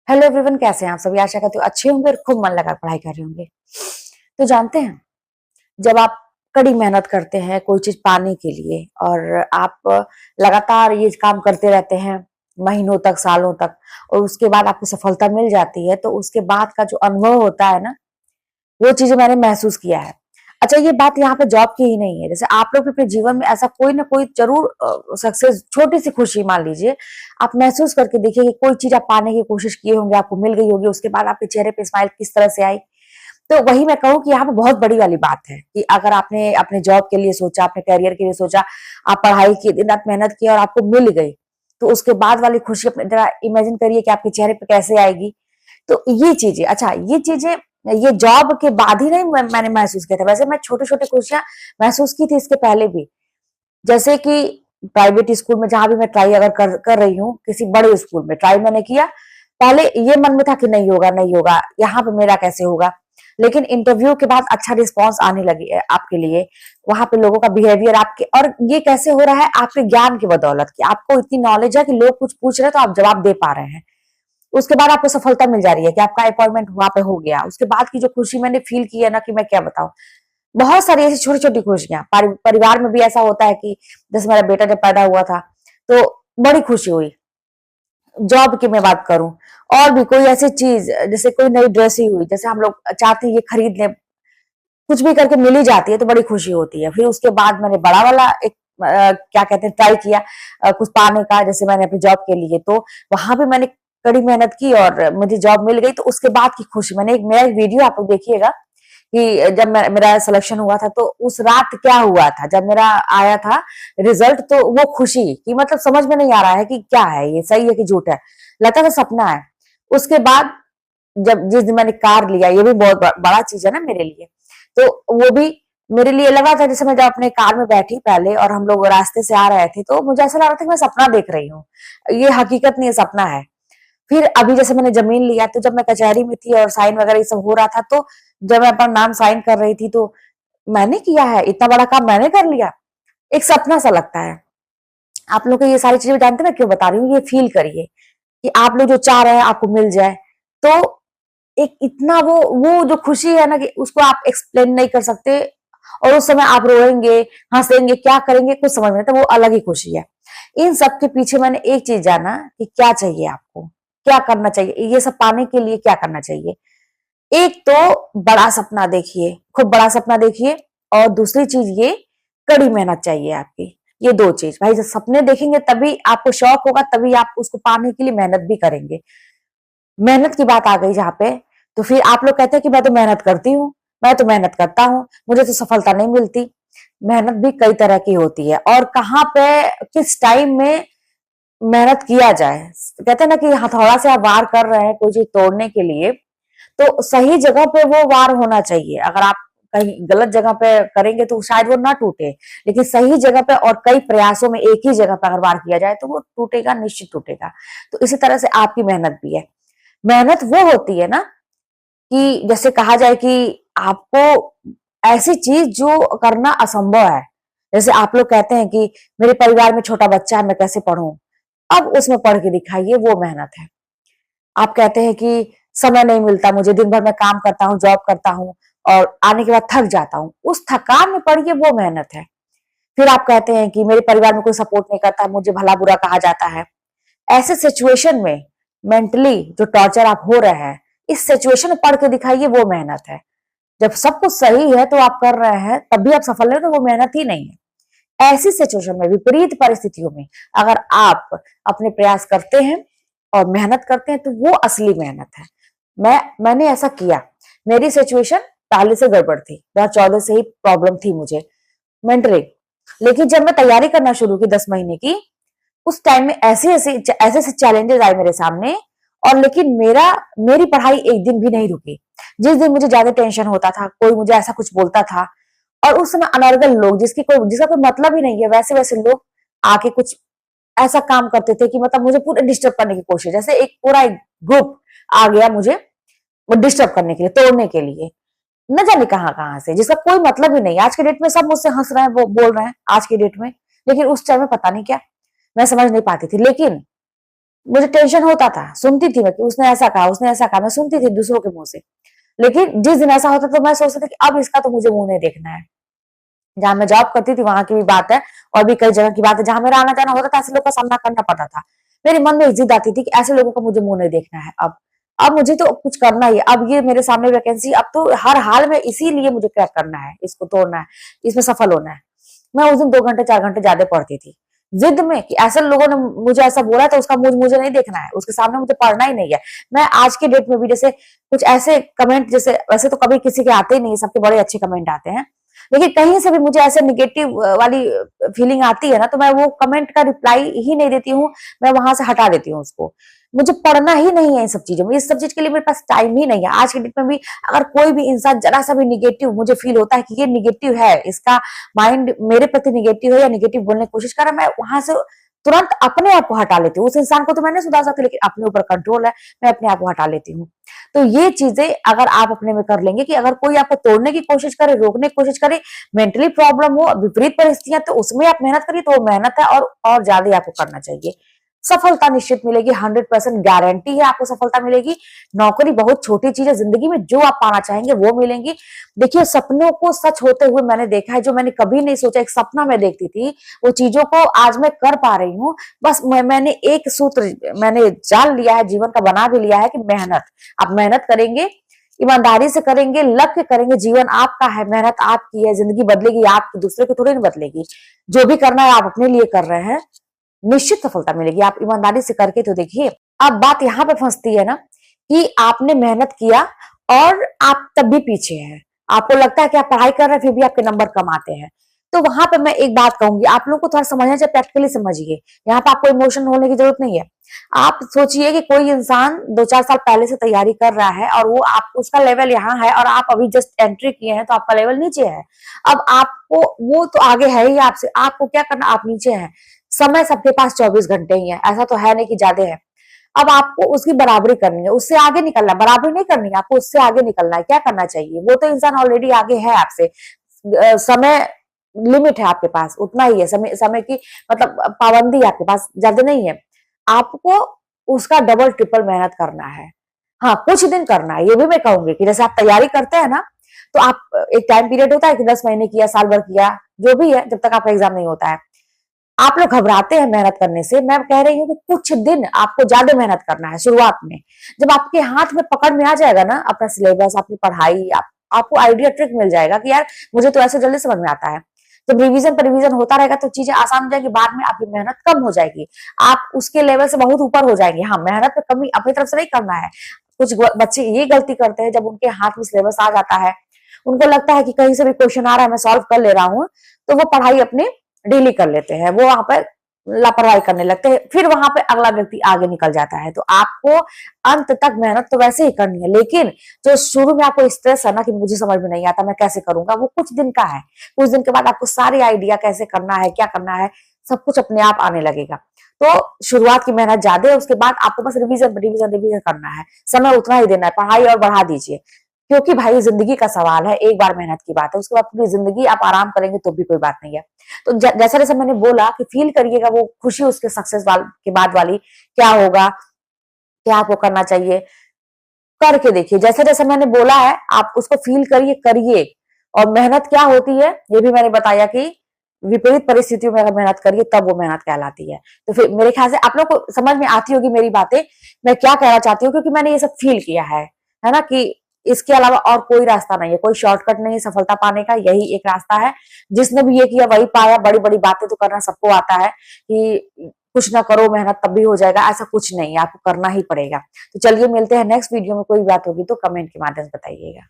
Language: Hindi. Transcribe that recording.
हेलो एवरीवन, कैसे हैं आप सभी। आशा करती हूँ अच्छे होंगे और खूब मन लगा पढ़ाई कर रहे होंगे। तो जानते हैं, जब आप कड़ी मेहनत करते हैं कोई चीज पाने के लिए और आप लगातार ये काम करते रहते हैं महीनों तक, सालों तक, और उसके बाद आपको सफलता मिल जाती है, तो उसके बाद का जो अनुभव होता है ना, वो चीजें मैंने महसूस किया है। अच्छा, ये बात यहाँ पे जॉब की ही नहीं है। जैसे आप लोग भी अपने जीवन में ऐसा कोई ना कोई जरूर सक्सेस, छोटी सी खुशी मान लीजिए, आप महसूस करके देखिए कि कोई चीज आप पाने की कोशिश किए होंगे, आपको मिल गई होगी, उसके बाद आपके चेहरे पे स्माइल किस तरह से आई। तो वही मैं कहूँ कि यहाँ पे बहुत बड़ी वाली बात है कि अगर आपने अपने जॉब के लिए सोचा, अपने करियर के लिए सोचा, आप पढ़ाई की, दिन रात मेहनत की और आपको मिल गई, तो उसके बाद वाली खुशी अपने जरा इमेजिन करिए कि आपके चेहरे पे कैसे आएगी। तो ये चीजें, अच्छा ये चीजें, ये जॉब के बाद ही नहीं मैंने महसूस किया था। वैसे मैं छोटे छोटे खुशियां महसूस की थी इसके पहले भी। जैसे कि प्राइवेट स्कूल में जहां भी मैं ट्राई अगर कर रही हूँ, किसी बड़े स्कूल में ट्राई मैंने किया, पहले ये मन में था कि नहीं होगा, नहीं होगा, यहाँ पे मेरा कैसे होगा। लेकिन इंटरव्यू के बाद अच्छा रिस्पांस आने लगी है आपके लिए। वहां पे लोगों का बिहेवियर आपके, और ये कैसे हो रहा है, आपके ज्ञान की बदौलत कि आपको इतनी नॉलेज है कि लोग कुछ पूछ रहे हैं तो आप जवाब दे पा रहे हैं। उसके बाद आपको सफलता मिल जा रही है कि आपका अपॉइंटमेंट वहां पे हो गया। उसके बाद की जो खुशी मैंने फील की है ना, कि मैं क्या बताऊं। बहुत सारी ऐसी छोटी छोटी खुशियां, परिवार में भी ऐसा होता है कि जैसे मेरा बेटा जब पैदा हुआ था तो बड़ी खुशी हुई। जॉब की मैं बात करूं, और भी कोई ऐसी चीज, जैसे कोई नई ड्रेस ही हुई, जैसे हम लोग चाहते हैं ये खरीद लें, कुछ भी करके मिल ही जाती है तो बड़ी खुशी होती है। फिर उसके बाद मैंने बड़ा वाला एक क्या कहते हैं, ट्राई किया कुछ पाने का, जैसे मैंने अपनी जॉब के लिए, तो वहां भी मैंने कड़ी मेहनत की और मुझे जॉब मिल गई। तो उसके बाद की खुशी, मेरा एक वीडियो आप लोग देखिएगा कि जब मेरा सिलेक्शन हुआ था, तो उस रात क्या हुआ था जब मेरा आया था रिजल्ट, तो वो खुशी कि मतलब समझ में नहीं आ रहा है कि क्या है, ये सही है कि झूठ है, लगता था सपना है। उसके बाद जब जिस दिन मैंने कार लिया, ये भी बहुत बड़ा चीज है ना मेरे लिए, तो वो भी मेरे लिए लगा था, जैसे मैं जब अपने कार में बैठी पहले और हम लोग रास्ते से आ रहे थे, तो मुझे ऐसा लग रहा था कि मैं सपना देख रही हूँ, ये हकीकत नहीं है, सपना है। फिर अभी जैसे मैंने जमीन लिया, तो जब मैं कचहरी में थी और साइन वगैरह ये सब हो रहा था, तो जब मैं अपना नाम साइन कर रही थी, तो मैंने किया है, इतना बड़ा काम मैंने कर लिया, एक सपना सा लगता है। आप लोग को ये सारी चीजें जानते हैं मैं क्यों बता रही हूँ, ये फील करिए कि आप लोग जो चाह रहे हैं आपको मिल जाए। तो एक इतना वो जो खुशी है ना, कि उसको आप एक्सप्लेन नहीं कर सकते। और उस समय आप रोएंगे, हंसेंगे, क्या करेंगे कुछ समझ में नहीं, तो वो अलग ही खुशी है। इन सब के पीछे मैंने एक चीज जाना कि क्या चाहिए आपको, क्या करना चाहिए, ये सब पाने के लिए क्या करना चाहिए। एक तो बड़ा सपना देखिए, खूब बड़ा सपना देखिए, और दूसरी चीज ये, कड़ी मेहनत चाहिए आपकी। ये दो चीज भाई, जब सपने देखेंगे तभी आपको शौक होगा, तभी आप उसको पाने के लिए मेहनत भी करेंगे। मेहनत की बात आ गई जहां पे, तो फिर आप लोग कहते हैं कि मैं तो मेहनत करती हूँ, मैं तो मेहनत करता हूँ, मुझे तो सफलता नहीं मिलती। मेहनत भी कई तरह की होती है, और कहाँ पे, किस टाइम में मेहनत किया जाए। कहते हैं ना कि हथौड़ा से आप वार कर रहे हैं कोई चीज तोड़ने के लिए, तो सही जगह पे वो वार होना चाहिए। अगर आप कहीं गलत जगह पे करेंगे तो शायद वो ना टूटे, लेकिन सही जगह पे और कई प्रयासों में एक ही जगह पे अगर वार किया जाए तो वो टूटेगा, निश्चित टूटेगा। तो इसी तरह से आपकी मेहनत भी है। मेहनत वो होती है ना, कि जैसे कहा जाए कि आपको ऐसी चीज जो करना असंभव है। जैसे आप लोग कहते हैं कि मेरे परिवार में छोटा बच्चा है, मैं कैसे पढ़ूं, अब उसमें पढ़ के दिखाइए, वो मेहनत है। आप कहते हैं कि समय नहीं मिलता मुझे, दिन भर मैं काम करता हूँ, जॉब करता हूँ, और आने के बाद थक जाता हूँ, उस थकान में पढ़िए, वो मेहनत है। फिर आप कहते हैं कि मेरे परिवार में कोई सपोर्ट नहीं करता, मुझे भला बुरा कहा जाता है। ऐसे सिचुएशन में मेंटली जो टॉर्चर आप हो रहे हैं, इस सिचुएशन में पढ़ के दिखाइए, वो मेहनत है। जब सब कुछ सही है तो आप कर रहे हैं, तब भी आप सफल नहीं, तो वो मेहनत ही नहीं है। ऐसी सिचुएशन में, विपरीत परिस्थितियों में, अगर आप अपने प्रयास करते हैं और मेहनत करते हैं, तो वो असली मेहनत है। मैंने ऐसा किया। मेरी सिचुएशन पहले से गड़बड़ थी, 2014 से ही प्रॉब्लम थी मुझे मेंटली। लेकिन जब मैं तैयारी करना शुरू की 10 महीने की, उस टाइम में ऐसे ऐसे ऐसे ऐसे चैलेंजेस आए मेरे सामने, और लेकिन मेरी पढ़ाई एक दिन भी नहीं रुकी। जिस दिन मुझे ज्यादा टेंशन होता था, कोई मुझे ऐसा कुछ बोलता था, और उस समय अनर्गल लोग, जिसका कोई मतलब ही नहीं है, वैसे वैसे लोग आके कुछ ऐसा काम करते थे कि मतलब मुझे पूरा डिस्टर्ब करने की कोशिश, जैसे एक पूरा एक ग्रुप आ गया मुझे वो डिस्टर्ब करने के लिए, तोड़ने के लिए, न जाने कहां कहां से, जिसका कोई मतलब ही नहीं। आज के डेट में सब मुझसे हंस रहे हैं, वो बोल रहे हैं आज के डेट में, लेकिन उस टाइम में पता नहीं क्या, मैं समझ नहीं पाती थी। लेकिन मुझे टेंशन होता था, सुनती थी मैं कि उसने ऐसा कहा, उसने ऐसा कहा, मैं सुनती थी दूसरों के मुंह से। लेकिन जिस दिन ऐसा होता तो मैं सोचती थी कि अब इसका तो मुझे मुंह नहीं देखना है। जहां मैं जॉब करती थी वहां की भी बात है, और भी कई जगह की बात है जहां मेरा आना जाना होता था, ऐसे लोगों का सामना करना पड़ता था। मेरे मन में एक जिद आती थी कि ऐसे लोगों का मुझे मुंह नहीं देखना है। अब मुझे तो कुछ करना ही है। अब ये मेरे सामने वैकेंसी, अब तो हर हाल में इसीलिए मुझे क्रैक करना है, इसको तोड़ना है, इसमें सफल होना है। मैं उस दिन 2 घंटे 4 घंटे ज्यादा पढ़ती थी, जिद में कि ऐसे लोगों ने मुझे ऐसा बोला तो उसका मुझे नहीं देखना है, उसके सामने मुझे पढ़ना ही नहीं है। मैं आज के डेट में भी जैसे कुछ ऐसे कमेंट, जैसे वैसे तो कभी किसी के आते ही नहीं, सबके बड़े अच्छे कमेंट आते हैं, लेकिन कहीं से भी मुझे ऐसे निगेटिव वाली फीलिंग आती है ना, तो मैं वो कमेंट का रिप्लाई ही नहीं देती हूँ, मैं वहां से हटा देती हूँ उसको। मुझे पढ़ना ही नहीं है इन सब चीजों में, इस सब चीज के लिए मेरे पास टाइम ही नहीं है। आज के डेट में भी अगर कोई भी इंसान जरा सा भी निगेटिव, मुझे फील होता है कि ये निगेटिव है, इसका माइंड मेरे प्रति निगेटिव है या निगेटिव बोलने की कोशिश कर रहा है, मैं वहां से तुरंत अपने आप को हटा लेती हूँ। उस इंसान को तो मैं नहीं सुधार सकती, लेकिन अपने ऊपर कंट्रोल है, मैं अपने आप को हटा लेती हूँ। तो ये चीजें अगर आप अपने में कर लेंगे कि अगर कोई आपको तोड़ने की कोशिश करे, रोकने की कोशिश करे, मेंटली प्रॉब्लम हो, विपरीत परिस्थितियां, तो उसमें आप मेहनत करिए, तो वो मेहनत है और ज्यादा आपको करना चाहिए। सफलता निश्चित मिलेगी, 100% गारंटी है आपको सफलता मिलेगी। नौकरी बहुत छोटी चीज है, जिंदगी में जो आप पाना चाहेंगे वो मिलेंगी। देखिए, सपनों को सच होते हुए मैंने देखा है, जो मैंने कभी नहीं सोचा, एक सपना मैं देखती थी, वो चीजों को आज मैं कर पा रही हूँ। बस मैंने एक सूत्र मैंने जान लिया है, जीवन का बना भी लिया है कि मेहनत। आप मेहनत करेंगे, ईमानदारी से करेंगे, लग के करेंगे, जीवन आपका है, मेहनत आपकी है, जिंदगी बदलेगी आपकी, दूसरे की थोड़ी नहीं बदलेगी। जो भी करना है आप अपने लिए कर रहे हैं, निश्चित सफलता मिलेगी। आप ईमानदारी से करके तो देखिए। अब बात यहाँ पे फंसती है ना कि आपने मेहनत किया और आप तब भी पीछे हैं, आपको लगता है कि आप पढ़ाई कर रहे हैं फिर भी आपके नंबर कम आते हैं। तो वहां पे मैं एक बात कहूंगी, आप लोग को थोड़ा समझना चाहिए, प्रैक्टिकली समझिए। यहाँ पे आपको इमोशन होने की जरूरत नहीं है। आप सोचिए कि कोई इंसान 2-4 साल पहले से तैयारी कर रहा है और वो आप उसका लेवल यहाँ है और आप अभी जस्ट एंट्री किए हैं, तो आपका लेवल नीचे है। अब आपको, वो तो आगे है ही आपसे, आपको क्या करना, आप नीचे हैं। समय सबके पास 24 घंटे ही है, ऐसा तो है नहीं कि ज्यादा है। अब आपको उसकी बराबरी करनी है, उससे आगे निकलना है। बराबरी नहीं करनी है आपको, उससे आगे निकलना है। क्या करना चाहिए, वो तो इंसान ऑलरेडी आगे है आपसे। समय लिमिट है आपके पास, उतना ही है समय की, मतलब पाबंदी आपके पास ज्यादा नहीं है। आपको उसका डबल ट्रिपल मेहनत करना है। हाँ, कुछ दिन करना है, ये भी मैं कहूंगी कि जैसे आप तैयारी करते हैं ना, तो आप एक टाइम पीरियड होता है कि 10 महीने किया, साल भर किया, जो भी है, जब तक आपका एग्जाम नहीं होता है। आप लोग घबराते हैं मेहनत करने से, मैं कह रही हूँ कि कुछ दिन आपको ज्यादा मेहनत करना है शुरुआत में। जब आपके हाथ में पकड़ में आ जाएगा ना अपना सिलेबस, अपनी पढ़ाई, आपको आइडिया ट्रिक मिल जाएगा कि यार मुझे तो ऐसे जल्दी समझ में आता है। जब रिवीजन पर रिवीजन होता रहेगा तो चीजें आसान हो जाएगी, बाद में आपकी मेहनत कम हो जाएगी, आप उसके लेवल से बहुत ऊपर हो जाएंगे। हाँ, मेहनत में कमी अपनी तरफ से नहीं करना है। कुछ बच्चे ये गलती करते हैं, जब उनके हाथ में सिलेबस आ जाता है, उनको लगता है कि कहीं से भी क्वेश्चन आ रहा है, मैं सॉल्व कर ले रहा हूँ, तो वो पढ़ाई अपनी डेली कर लेते हैं, वो वहां पर लापरवाही करने लगते हैं, फिर वहां पे अगला व्यक्ति आगे निकल जाता है। तो आपको अंत तक मेहनत तो वैसे ही करनी है, लेकिन जो शुरू में आपको स्ट्रेस है ना कि मुझे समझ में नहीं आता, मैं कैसे करूंगा, वो कुछ दिन का है। कुछ दिन के बाद आपको सारे आइडिया कैसे करना है, क्या करना है, सब कुछ अपने आप आने लगेगा। तो शुरुआत की मेहनत ज्यादा है, उसके बाद आपको बस रिवीजन रिवीजन रिवीजन करना है, समय उतना ही देना है, पढ़ाई और बढ़ा दीजिए। क्योंकि भाई जिंदगी का सवाल है, एक बार मेहनत की बात है, उसके बाद पूरी जिंदगी आप आराम करेंगे तो भी कोई बात नहीं है। तो जैसा जैसा मैंने बोला कि फील करिएगा वो खुशी, उसके सक्सेस के बाद वाली, क्या होगा, क्या आपको करना चाहिए, करके देखिए। जैसा जैसा मैंने बोला है आप उसको फील करिए, करिए। और मेहनत क्या होती है ये भी मैंने बताया कि विपरीत परिस्थितियों में अगर मेहनत करिए तब वो मेहनत कहलाती है। तो फिर मेरे ख्याल से आप लोग को समझ में आती होगी मेरी बातें, मैं क्या कहना चाहती हूँ, क्योंकि मैंने ये सब फील किया है ना, कि इसके अलावा और कोई रास्ता नहीं है, कोई शॉर्टकट नहीं है सफलता पाने का, यही एक रास्ता है। जिसने भी ये किया वही पाया। बड़ी बड़ी बातें तो करना सबको आता है कि कुछ ना करो मेहनत तब भी हो जाएगा, ऐसा कुछ नहीं है, आपको करना ही पड़ेगा। तो चलिए मिलते हैं नेक्स्ट वीडियो में, कोई बात होगी तो कमेंट के माध्यम से बताइएगा।